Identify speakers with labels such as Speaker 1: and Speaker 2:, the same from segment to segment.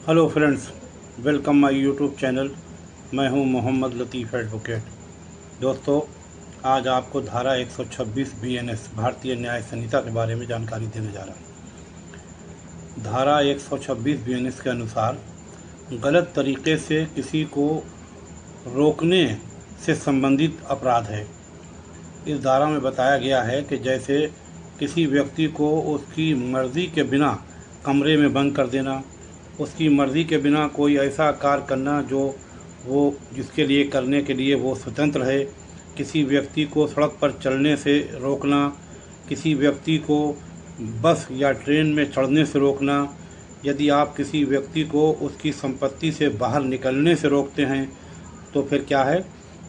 Speaker 1: Hello friends, welcome my YouTube channel. मैं हूं मोहम्मद लतीफ़ advocate. दोस्तों, आज आपको धारा 126 बीएनएस भारतीय न्याय संहिता के बारे में जानकारी देने जा रहा हूं। धारा 126 बीएनएस के अनुसार गलत तरीके से किसी को रोकने से संबंधित अपराध है। इस धारा में बताया गया है कि जैसे किसी व्यक्ति को उसकी मर्ज़ी के बिना कमरे में बंद कर देना, उसकी मर्ज़ी के बिना कोई ऐसा कार्य करना जो वो जिसके लिए करने के लिए वो स्वतंत्र है, किसी व्यक्ति को सड़क पर चलने से रोकना, किसी व्यक्ति को बस या ट्रेन में चढ़ने से रोकना, यदि आप किसी व्यक्ति को उसकी संपत्ति से बाहर निकलने से रोकते हैं तो फिर क्या है,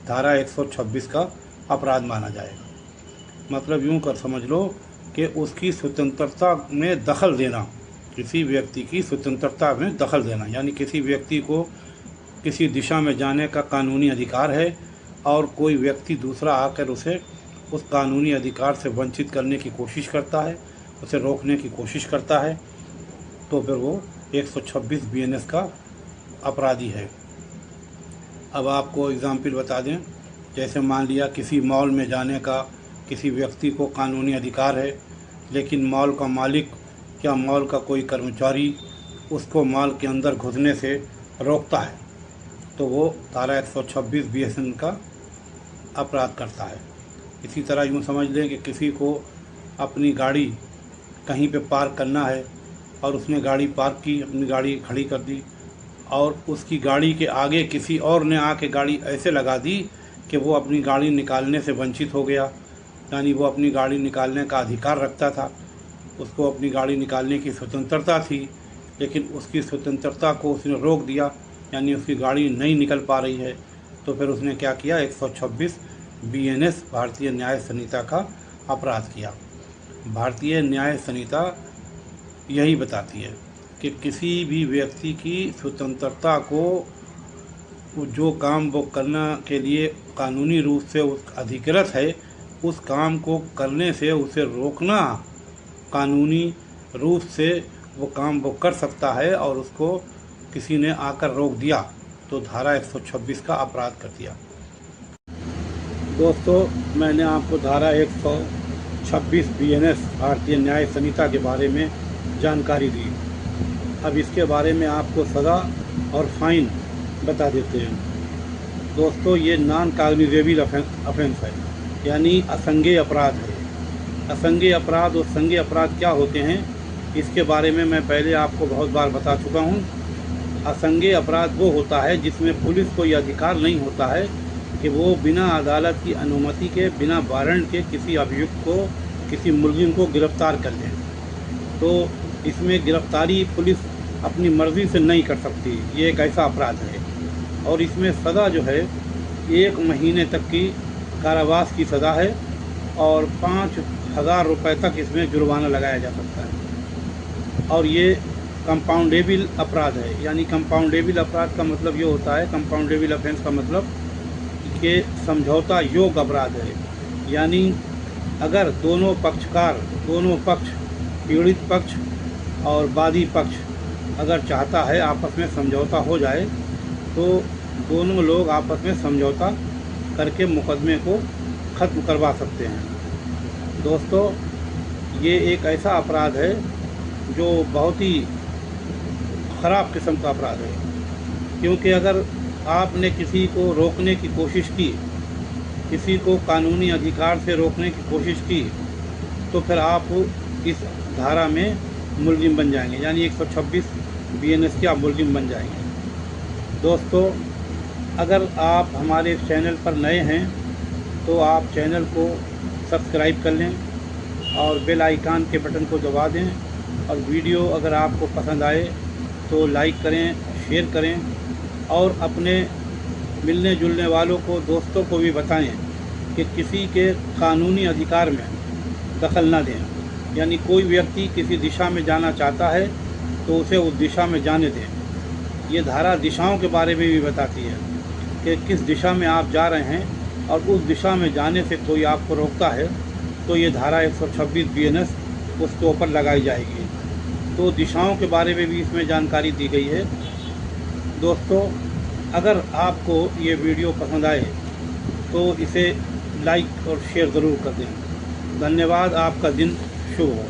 Speaker 1: धारा 126 का अपराध माना जाएगा। मतलब यूँ कर समझ लो कि उसकी स्वतंत्रता में दखल देना, किसी व्यक्ति की स्वतंत्रता में दखल देना, यानी किसी व्यक्ति को किसी दिशा में जाने का कानूनी अधिकार है और कोई व्यक्ति दूसरा आकर उसे उस कानूनी अधिकार से वंचित करने की कोशिश करता है, उसे रोकने की कोशिश करता है, तो फिर वो 126 बीएनएस का अपराधी है। अब आपको एग्जाम्पल बता दें, जैसे मान लिया किसी मॉल में जाने का किसी व्यक्ति को कानूनी अधिकार है, लेकिन मॉल का मालिक या मॉल का कोई कर्मचारी उसको मॉल के अंदर घुसने से रोकता है, तो वो धारा 126 बीएनएस का अपराध करता है। इसी तरह यूँ समझ लें कि किसी को अपनी गाड़ी कहीं पे पार्क करना है और उसने गाड़ी पार्क की, अपनी गाड़ी खड़ी कर दी और उसकी गाड़ी के आगे किसी और ने आके गाड़ी ऐसे लगा दी कि वो अपनी गाड़ी निकालने से वंचित हो गया, यानी वो अपनी गाड़ी निकालने का अधिकार रखता था, उसको अपनी गाड़ी निकालने की स्वतंत्रता थी, लेकिन उसकी स्वतंत्रता को उसने रोक दिया, यानी उसकी गाड़ी नहीं निकल पा रही है, तो फिर उसने क्या किया, 126 बीएनएस भारतीय न्याय संहिता का अपराध किया। भारतीय न्याय संहिता यही बताती है कि किसी भी व्यक्ति की स्वतंत्रता को जो काम वो करने के लिए कानूनी रूप से उस अधिकृत है, उस काम को करने से उसे रोकना, कानूनी रूप से वो काम वो कर सकता है और उसको किसी ने आकर रोक दिया तो धारा 126 का अपराध कर दिया। दोस्तों, मैंने आपको धारा 126 बीएनएस भारतीय न्याय संहिता के बारे में जानकारी दी। अब इसके बारे में आपको सज़ा और फाइन बता देते हैं। दोस्तों, ये नॉन कॉग्निजेबल ऑफेंस है, यानी असंज्ञेय अपराध है। असंज्ञेय अपराध और संज्ञेय अपराध क्या होते हैं, इसके बारे में मैं पहले आपको बहुत बार बता चुका हूँ। असंज्ञेय अपराध वो होता है जिसमें पुलिस को यह अधिकार नहीं होता है कि वो बिना अदालत की अनुमति के, बिना वारंट के किसी अभियुक्त को, किसी मुलजिम को गिरफ्तार कर लें। तो इसमें गिरफ्तारी पुलिस अपनी मर्ज़ी से नहीं कर सकती, ये एक ऐसा अपराध है और इसमें सज़ा जो है 1 महीने तक की कारावास की सज़ा है और 5,000 रुपये तक इसमें जुर्माना लगाया जा सकता है। और ये कंपाउंडेबल अपराध है, यानी कंपाउंडेबल अपराध का मतलब ये होता है, कंपाउंडेबल ऑफेंस का मतलब कि समझौता योग्य अपराध है। यानी अगर दोनों पक्षकार, दोनों पक्ष, पीड़ित पक्ष और वादी पक्ष अगर चाहता है आपस में समझौता हो जाए तो दोनों लोग आपस में समझौता करके मुकदमे को ख़त्म करवा सकते हैं। दोस्तों, ये एक ऐसा अपराध है जो बहुत ही ख़राब किस्म का अपराध है, क्योंकि अगर आपने किसी को रोकने की कोशिश की, किसी को कानूनी अधिकार से रोकने की कोशिश की, तो फिर आप इस धारा में मुलजिम बन जाएंगे, यानी 126 बीएनएस के आप मुलजिम बन जाएंगे। दोस्तों, अगर आप हमारे चैनल पर नए हैं तो आप चैनल को सब्सक्राइब कर लें और बेल आइकन के बटन को दबा दें, और वीडियो अगर आपको पसंद आए तो लाइक करें, शेयर करें और अपने मिलने जुलने वालों को, दोस्तों को भी बताएं कि किसी के कानूनी अधिकार में दखल न दें। यानी कोई व्यक्ति किसी दिशा में जाना चाहता है तो उसे उस दिशा में जाने दें। ये धारा दिशाओं के बारे में भी बताती है कि किस दिशा में आप जा रहे हैं और उस दिशा में जाने से कोई आपको रोकता है तो ये धारा 126 बीएनएस उसके ऊपर लगाई जाएगी। तो दिशाओं के बारे में भी इसमें जानकारी दी गई है। दोस्तों, अगर आपको ये वीडियो पसंद आए तो इसे लाइक और शेयर ज़रूर कर दें। धन्यवाद। आपका दिन शुभ हो।